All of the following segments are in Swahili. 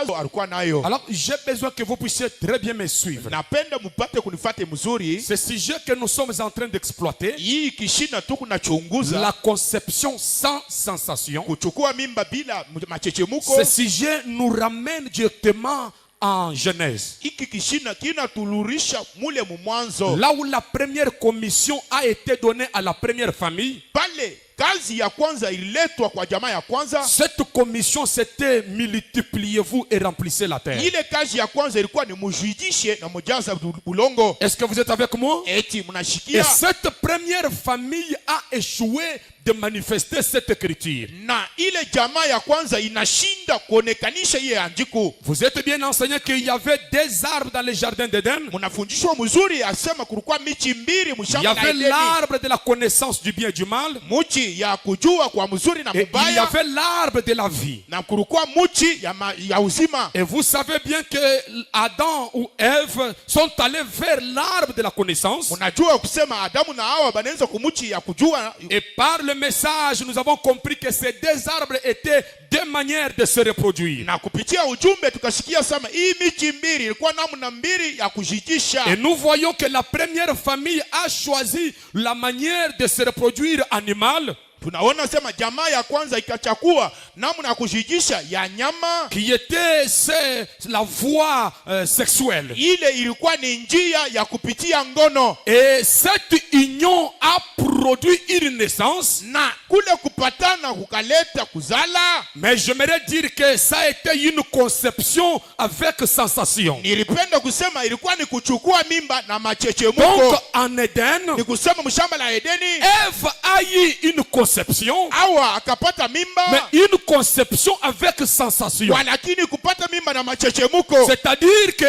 mawazo alikuwa nayo. Alors j'ai besoin que vous puissiez très bien me suivre. Napenda mupate kunifate mzuri. Ce sujet que nous sommes en train d'exploiter, Hii kishina tu kunachunguza la conception sans sensation. kuchukua mimba bila machechemuko. Ce sujet nous ramène directement en Genèse. Hiki kishina kinatulurisha mule mwanzo. Là où la première commission a été donnée à la première famille. Pale kazi ya kwanza ililetwa kwa jamaa ya kwanza. Cette commission c'était multipliez-vous et remplissez la terre. Ile kazi ya kwanza ilikuwa ni mujidishe na mujaza bulongo. Est-ce que vous êtes avec moi? Eti Et mnashikia. cette première famille a échoué de manifester cette écriture. Na ile jamaa ya kwanza inashinda kuonekanisha iye andiko. Vous êtes bien enseigné qu'il y avait des arbres dans le jardin d'Éden. Mnafundishwa mzuri asema kulikuwa michi mbili Il y mshamba la avait Edeni. l'arbre de la connaissance du bien et du mal. Muchi ya kujua kwa mzuri na Et il y mubaya. avait l'arbre de la vie. Na kulikuwa muchi ya uzima. Et vous savez bien que Adam ou Ève sont allés vers l'arbre de la connaissance. Mnajua kusema Adamu na Hawa banaweza kumuchi ya kujua. Et par le message, nous avons compris que ces deux arbres étaient deux manières de se reproduire. Na kupitia ujumbe tukasikia sama hii michi mbili ilikuwa namna mbili ya kujijisha. Et nous voyons que la première famille a choisi la manière de se reproduire animale. Tunaona sema jamaa ya kwanza ikachakua namna ya kujijisha ya nyama. Qui était la voie sexuelle. Ile ilikuwa ni njia ya kupitia ngono. Et cette union a produit une naissance. Na kule kupatana kukaleta kuzala. Mais j'aimerais dire que ça a été une conception avec sensation. Nilipenda kusema ilikuwa ni kuchukua mimba na machechemuko. Donc en Éden, Ni kusema mshamba la Edeni. Ève a eu une conception. Hawa akapata mimba. Mais une conception avec sensation. Lakini kupata mimba na machechemuko. C'est-à-dire que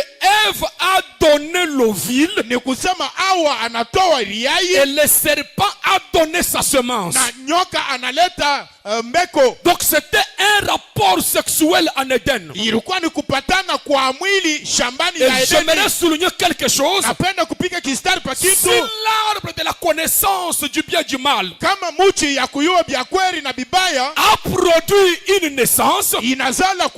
Ève a donné l'ovule. Ni kusema Hawa anatoa riai. Et le serpent a donné sa semence. Na nyoka analeta mbeko. Donc c'était un rapport sexuel en Éden. Ilikuwa ni kupatana kwa mwili shambani Et la j'aimerais Edeni. souligner quelque chose. Napenda kupiga kistari pa Si kitu. l'arbre de la connaissance du bien et du mal Kama muchi ya kuyua bya kweli na bibaya a produit une naissance, inazala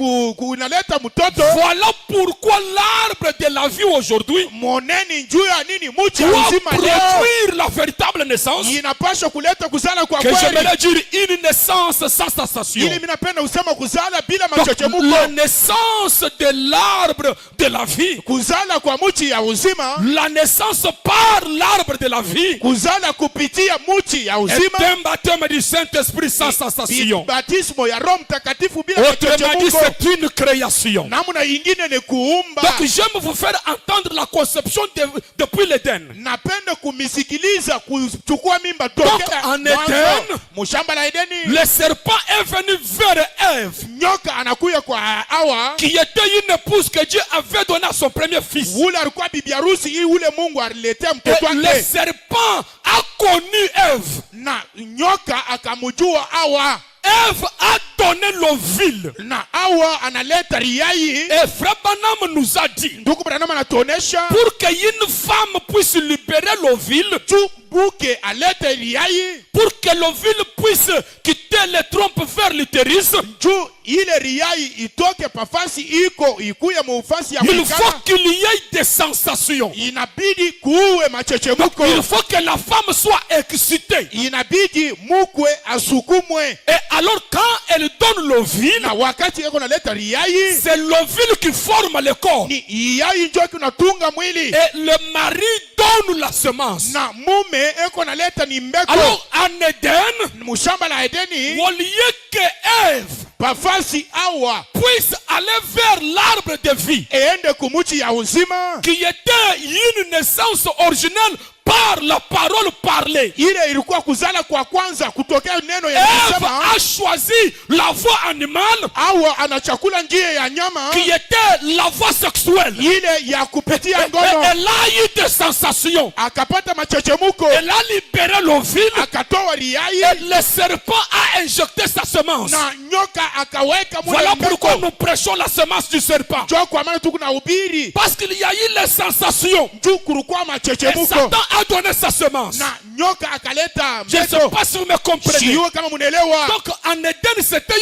inaleta mtoto. voilà pourquoi l'arbre de la vie aujourd'hui Moneni njuu ya nini muchi ya doit uzima leo produire la véritable naissance. inapaswa kuleta kuzala kwa Que kweli. j'aimerais dire une naissance sans sensation. Ili minapenda usema kuzala bila Donc, machochemuko. la naissance de l'arbre de la vie, Kuzala kwa muchi ya uzima. la naissance par l'arbre de la vie, Kuzala kupitia muchi ya est uzima. un baptême du Saint-Esprit sans sensation. Batismo ya Roho Mtakatifu bila Autrement dit, machochemuko. c'est une création. Namna ingine ni kuumba. Donc j'aime vous faire entendre la conception depuis l'Éden. Napenda kumisikiliza kuchukua mimba Donc tokea en mwanzo. Éden, Mushamba la Edeni. le serpent est venu vers Ève, Nyoka anakuya kwa Hawa. qui était une épouse que Dieu avait donnée à son premier fils. Ule alikuwa bibi harusi ili ule Mungu aliletea Et mtoto le wake. serpent a connu Ève. Na nyoka akamjua Hawa. Ève a donné l'ovule. Na Hawa analeta riai. Et Frère Branham nous a dit, Ndugu Branham anatuonesha pour qu'une femme puisse libérer l'ovule, buke alete riai. pour que l'ovule puisse quitter les trompes vers l'utérus, Juu ile riai itoke pafasi ikuye mufasi ya il kuikala. faut qu'il y ait des sensations. Inabidi kuwe machechemuko. Il faut que la femme soit excitée. Inabidi mukwe asukumwe. Et alors quand elle donne l'ovule, Na wakati yako naleta riai. c'est l'ovule qui forme le corps. Ni riai njo kunatunga mwili. Et le mari donne la semence. Na mume eko naleta ni mbeko. Alors en Éden, Mushamba la Edeni. au lieu que Ève Pafasi Hawa puisse aller vers l'arbre de vie, eende kumuchi ya uzima. qui était une naissance originelle par la parole parlée, Ile ilikuwa kuzala kwa kwanza kutokea neno ya Ève kusema. a choisi la voie animale, Hawa anachakula njia ya nyama. qui était la voie sexuelle. Ile ya kupitia Et ngono. elle a eu des sensations. Akapata machechemuko. Elle a libéré l'ovule. Akatoa riai. Et le serpent a injecté sa semence. na nyoka akaweka mule Voilà pourquoi mbeko. nous prêchons la semence du serpent. Njoo kwa maana tuko na ubiri Parce qu'il y a eu les sensations. juu kulikuwa Et machechemuko Satan a donné sa semence. na nyoka akaleta Je ne sais mbeko. pas si vous me comprenez. Sio kama mnaelewa. Donc en Éden, c'était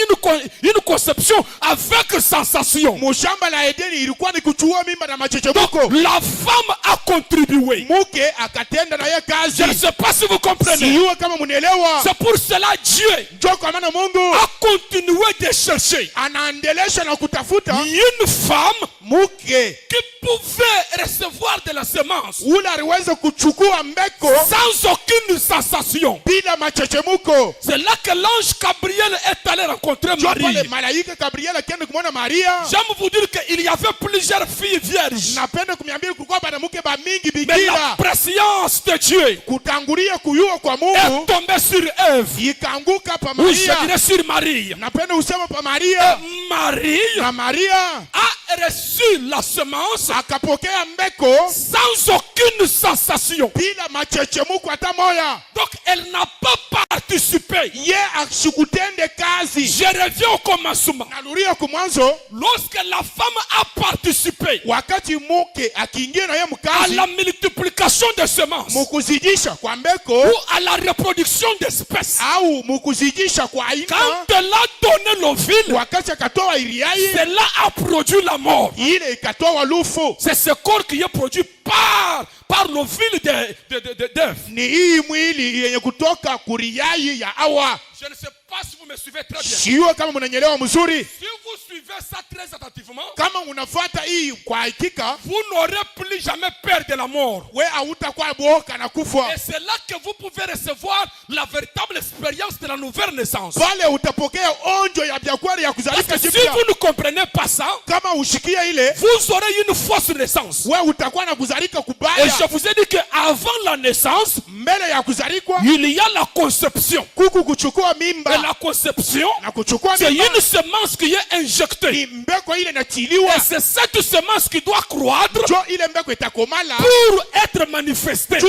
une conception avec sensation. Mushamba la Edeni ilikuwa ni kuchua mimba na machechemuko. La femme a contribué. Muke akatenda na yeye kazi. Je ne sais pas si vous comprenez. Sio kama mnaelewa. C'est pour cela Dieu Njoo kwa maana Mungu a continué de chercher anaendelesha na kutafuta une femme muke qui pouvait recevoir de la semence ule aliweza kuchukua mbeko sans aucune sensation. bila machechemuko. C'est là que l'ange Gabriel est allé rencontrer Njoo pale Marie. malaika Gabriel akaenda kumwona Maria. J'aime vous dire qu'il y avait plusieurs filles vierges. Napenda kumiambia kulikuwa banamuke ba mingi Mais la bikira. préscience de Dieu Kutangulia kuyua kwa est Mungu tombée sur Ève. ikaanguka pa Oui, je Maria. dirais sur Marie. Napenda usema pa Maria. Marie Na Maria a reçu la semence akapokea mbeko sans aucune sensation. bila machechemuko hata moya. Donc elle n'a pas participé. Ye asikutende kazi. Je reviens au commencement. Narudia kumwanzo, Lorsque la femme a participé wakati muke akiingia na ye à mkazi la multiplication des semences mukuzidisha kwa mbeko ou à la reproduction d'espèces, au mukuzidisha kwa aina, quand elle a donné l'ovule, wakati akatoa iriai cela a produit la mort. ile ikatoa lufu. C'est ce corps qui est produit par l'ovule d'Ève. Ni hii mwili yenye kutoka kuriai ya Hawa. Je ne sais pas si vous me suivez très bien. Sio kama mnanyelewa mzuri. Si vous suivez ça très attentivement, Kama unafuata hii kwa hakika, vous n'aurez plus jamais peur de la mort. we hautakuwa boka na kufa. Et c'est là que vous pouvez recevoir la véritable expérience de la nouvelle naissance. Pale utapokea onjo ya biakwari ya Parce kuzalika que si jipya. vous ne comprenez pas ça, Kama ushikia ile, vous aurez une fausse naissance. we utakuwa na kuzalika Et kubaya. je vous ai dit qu'avant la naissance, Mbele ya kuzalikwa il y a la conception. kuku kuchukua Et mimba la conception, na kuchukua c'est mimba une semence qui est injectée. ni mbeko ile inatiliwa. Et c'est cette semence qui doit croître Jo ile mbeko itakomala pour être manifestée. tu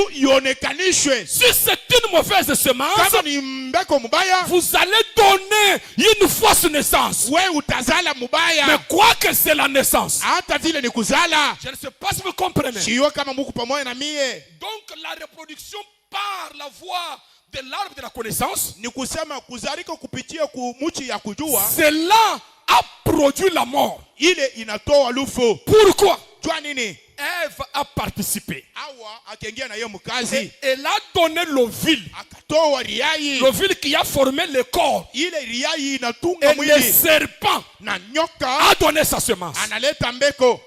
ionekanishwe. Si c'est une mauvaise semence, Kama ni mbeko mubaya, vous allez donner une fausse naissance. we utazala Mais mubaya. quoi que c'est la naissance. Hata vile ni kuzala. Je ne sais pas si vous comprenez. Sio kama muku pamoja na mie. Donc la reproduction par la voie de l'arbre de la connaissance, Ni kusema kuzalika kupitia kumuchi ya kujua cela a produit la mort. ile inatoa lufu. Pourquoi? Jua nini? Ève a participé. Hawa akaingia na yeye mkazi, Elle a donné l'ovule. akatoa riai. L'ovule qui a formé le corps. Ile riai inatunga Et le mwili serpent na nyoka a donné sa semence. analeta mbeko.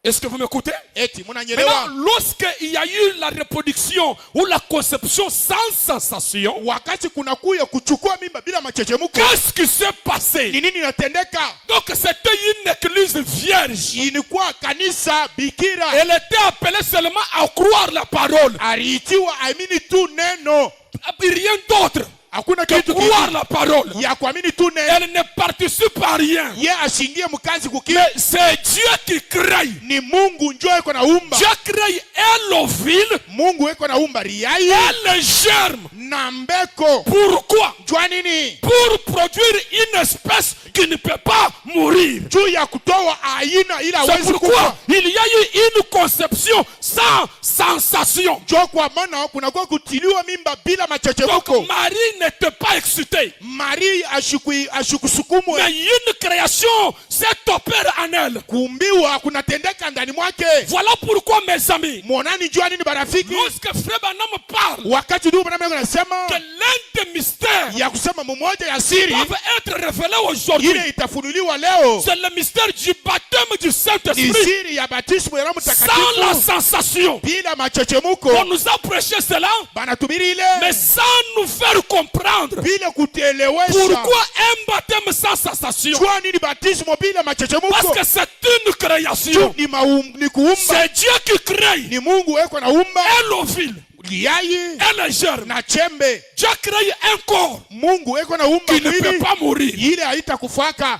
Est-ce que vous m'écoutez? Eti Maintenant, munanyelewa? lorsqu'il y a eu la reproduction ou la conception sans sensation, Wakati kuna kuya kuchukua mimba bila machechemuko, qu'est-ce qui s'est ni passé? nini inatendeka? Donc c'était une église vierge. Ilikuwa kanisa bikira, Elle était appelée seulement à croire la parole. aliitiwa amini tu neno, Rien d'autre hakuna que kitu croire kingine la parole. ya kuamini tu neno. Elle ne participe à rien. Ye ashingie mkazi kuki, Mais c'est Dieu qui crée. ni Mungu njoo eko na umba. Dieu crée un ovule Mungu eko na umba riai et le germe. na mbeko. Pourquoi? Jua nini? Pour produire une espèce qui ne peut pas mourir. Juu ya kutoa aina ila C'est hawezi pourquoi kufa. il y a eu une conception sans sensation. Njoo kwa maana kunakuwa kutiliwa mimba bila Donc machechemuko. Marie n'était pas excitée. Maria ashikusukumwe. Mais une création s'est opérée en elle. Kuumbiwa kunatendeka ndani mwake. Voilà pourquoi, mes amis, Mwonani jua nini barafiki? lorsque Frère Branham parle Wakati ndugu Branham anasema que l'un des mystères ya kusema mmoja ya siri doivent être révélés aujourd'hui, ile itafunuliwa leo c'est le mystère du baptême du ni Saint-Esprit siri ya batismu ya Roho sans la Mtakatifu sensation. bila machechemuko. On nous a prêché cela, Banatubiri mais ile sans nous faire comprendre bila kutelewesha. pourquoi un baptême sans sensation. Jua nini batismu bila Parce machechemuko? que c'est une création. Ni kuumba. C'est Dieu qui crée Ni Mungu eko na umba un l'ovule liai et le germe. na chembe. Dieu crée un corps Mungu eko na umba qui ne peut mwili pas mourir. ile haitakufaka.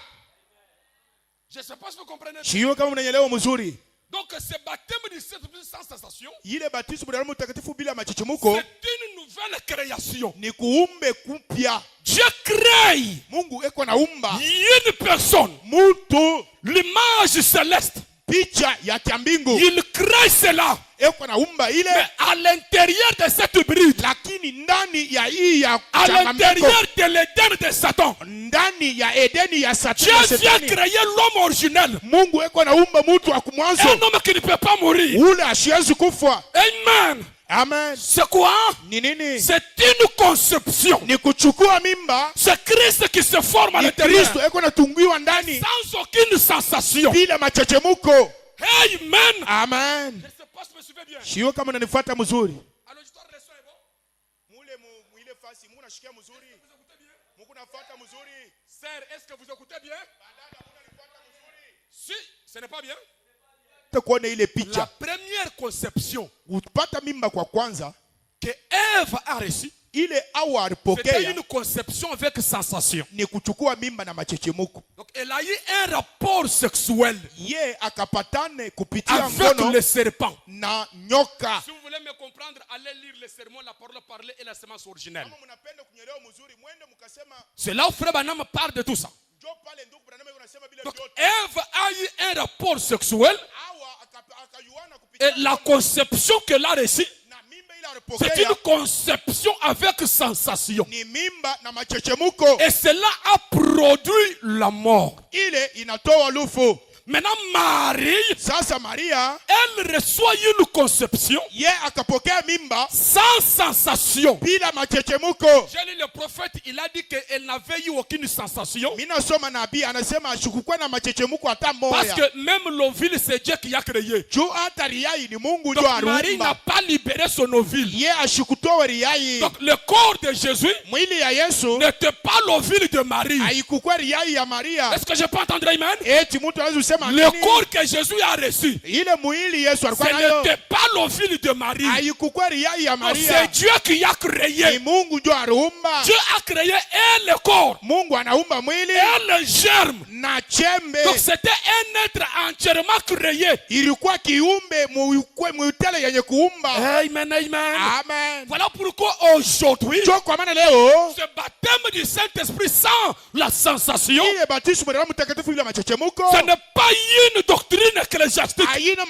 Je ne sais pas si vous comprenez. Sio kama mnanyelewa mzuri. Donc ce baptême du Saint-Esprit sans sensation, Ile batismu ya Roho Mtakatifu bila machechemuko c'est une nouvelle création. ni kuumbe kupya. Dieu crée Mungu eko naumba une personne, mtu l'image céleste. picha ya kiambingu. Il crée cela. Eko naumba ile, Mais à l'intérieur de cette hybride, lakini ndani ya hii ya à changanyiko, l'intérieur de l'Éden de Satan, ndani ya Edeni ya Dieu Satani, vient créer l'homme originel. Mungu eko naumba mtu wa kumwanzo, Un homme qui ne peut pas mourir. ule asiwezi kufa. Amen. Amen. C'est quoi? Ni nini? C'est une conception. Ni kuchukua mimba. C'est Christ qui se forme à Ni l'intérieur. Kristo eko natungiwa ndani Sans aucune sensation. bila machechemuko. Amen. Amen. Je ne sais pas si vous me suivez bien. Sio kama unanifuata mzuri. Alors, l'histoire de leçon est bon? Mule mwile fasi Mungu nashikia mzuri. Vous écoutez bien? Mungu nafuata mzuri. Sœur, est-ce que vous écoutez bien? Si, ce n'est pas bien. Kuona ile La picha. première conception Upata mimba kwa kwanza, que Ève a reçue, ile awa c'était alipokea une conception avec sensation. ni kuchukua mimba na machechemuko. Donc, elle a eu un rapport sexuel Ye akapatane kupitia avec ngono le serpent. na nyoka. Si vous voulez me comprendre, allez lire le sermon, la parole parlée et la semence originelle. Kama mnapenda kunyelewa mzuri, mwende mkasema C'est là où Frère Branham parle de tout ça. jo pale ndugu Branham unasema bila Donc, vyote. Ève a eu un rapport sexuel Awa akayuana et kupitia la conception qu'elle a reçue, na mimba ile c'est alipokea une conception avec sensation. ni mimba na machechemuko. Et cela a produit la mort. Ile inatoa lufu. Maintenant, Marie, Sasa Maria elle reçoit une conception ye akapokea mimba sans sensation. bila machechemuko. J'ai lu le prophète, il a dit qu'elle n'avait eu aucune sensation. Mina soma nabii anasema ashukukwe na machechemuko hata Parce moya. que même l'ovule, c'est Dieu qui a créé. Juu hata riai ni Mungu ndio Donc Marie n'a arumba. pas libéré son ovule. Ye ashukutowe riai. Donc le corps de Jésus Mwili ya Yesu n'était pas l'ovule de Marie. haikukwe riai ya Maria. Est-ce que je peux entendre amen? Eti mtu anaweza kusema Le nini? corps que Jésus a reçu, Ile mwili Yesu ce alikuwa nayo n'était pas l'ovule de Marie. haikukwe riai ya Donc, Maria. c'est Dieu qui a Ni créé. Mungu ndio arumba. Dieu a créé et le corps Mungu anaumba mwili et le germe. na chembe. Donc c'était un être entièrement créé. Ilikuwa kiumbe mwitele yenye kuumba. Amen, amen. Amen. Voilà pourquoi aujourd'hui, Ndio kwa maana leo ce baptême du Saint-Esprit sans la sensation, ile batizo mwa Roho Mtakatifu ile machechemuko ce n'est pas une doctrine ecclésiastique, haina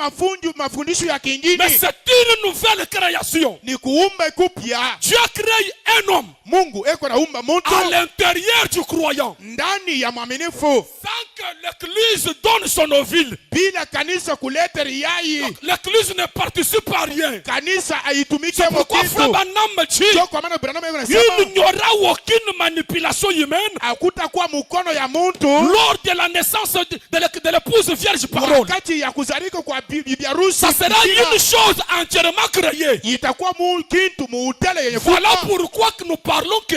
mafundisho ya kingine, mais c'est une nouvelle création. ni kuumba kupya. Dieu crée un homme Mungu eko naumba mtu à l'intérieur du croyant. ndani ya mwaminifu Sans que l'Église donne son ovule, bila kanisa kuleta riai. l'Église ne participe à rien. Kanisa haitumike C'est pourquoi Frère mokitu. Branham dit, Ndio kwa maana Branham eko il nasema n'y aura aucune manipulation humaine hakutakuwa mkono ya mtu lors de la naissance de l'épouse vierge parole. wakati ya kuzalika kwa bibi harusi. Ça sera une chose entièrement créée. Itakuwa kintu muutele yenye Voilà kufa. pourquoi que nous parlons que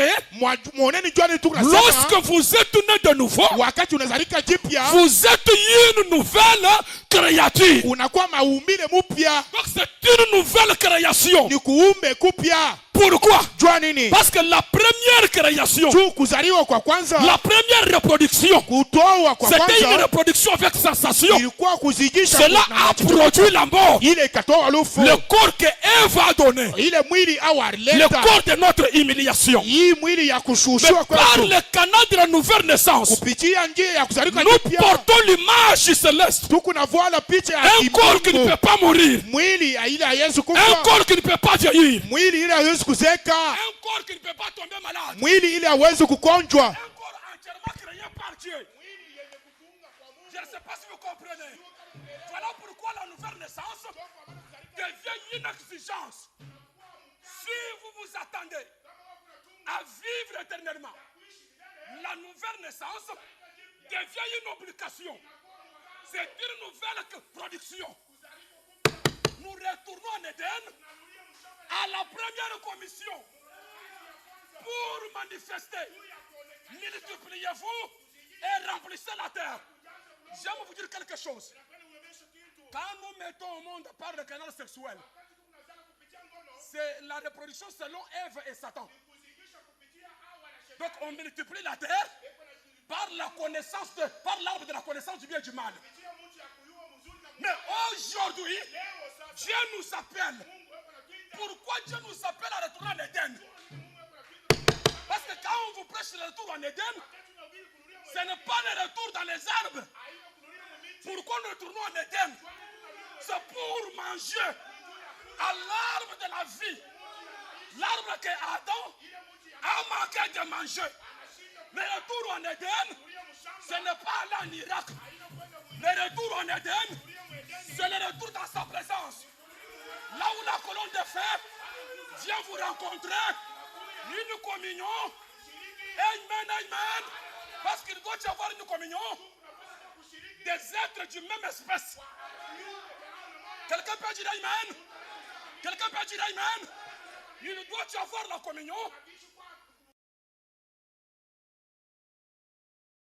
Mwoneni jwani tu lorsque kunasema vous êtes né de nouveau, wakati unazalika jipya vous êtes une nouvelle créature. unakuwa maumbile mupya, Donc c'est une nouvelle création. ni kuumbe kupya. Pourquoi? Jua nini? Parce que la première création, Juu kuzaliwa kwa kwanza, la première reproduction, kutoa kwa c'était une kwanza reproduction avec sensation. ilikuwa kuzidisha Cela na a produit la mort. ile ikatoa lufu. Le corps que Ève a donné, Ile mwili au le alileta corps de notre humiliation. hii mwili ya Mais kushushiwa par kwetu le canal de la nouvelle naissance, kupitia njia ya kuzalika nous jipya, portons l'image céleste. tuko na voila picha ya Un corps qui ne kimungu. peut pas mourir. Mwili ya ile haiwezi Un kufa, corps qui ne peut pas vieillir. mwili ile haiwezi kuzeka, Un corps qui ne peut pas tomber malade. mwili ile haiwezi kukonjwa. Un corps entièrement créé par Dieu. Je ne sais pas si vous comprenez. Voilà pourquoi la nouvelle naissance devient une exigence. Si vous vous attendez à vivre éternellement, la nouvelle naissance devient une obligation. C'est une nouvelle production. Nous retournons en Éden à la première commission pour manifester. Multipliez-vous et remplissez la terre. J'aime vous dire quelque chose. Quand nous mettons au monde par le canal sexuel, c'est la reproduction selon Ève et Satan. Donc on multiplie la terre par la connaissance par l'arbre de la connaissance du bien et du mal. Mais aujourd'hui, Dieu nous appelle. Pourquoi Dieu nous appelle à retourner en Éden? Parce que quand on vous prêche le retour en Éden, ce n'est pas le retour dans les arbres. Pourquoi nous retournons en Éden? C'est pour manger à l'arbre de la vie. L'arbre que Adam a manqué de manger. Le retour en Éden, ce n'est pas aller en Irak. Le retour en Éden, c'est le retour dans sa présence. Là où la colonne de fer vient vous rencontrer, une communion. Amen, amen. Parce qu'il doit y avoir une communion des êtres du même espèce. Quelqu'un peut dire amen? Quelqu'un peut dire amen? Il doit y avoir la communion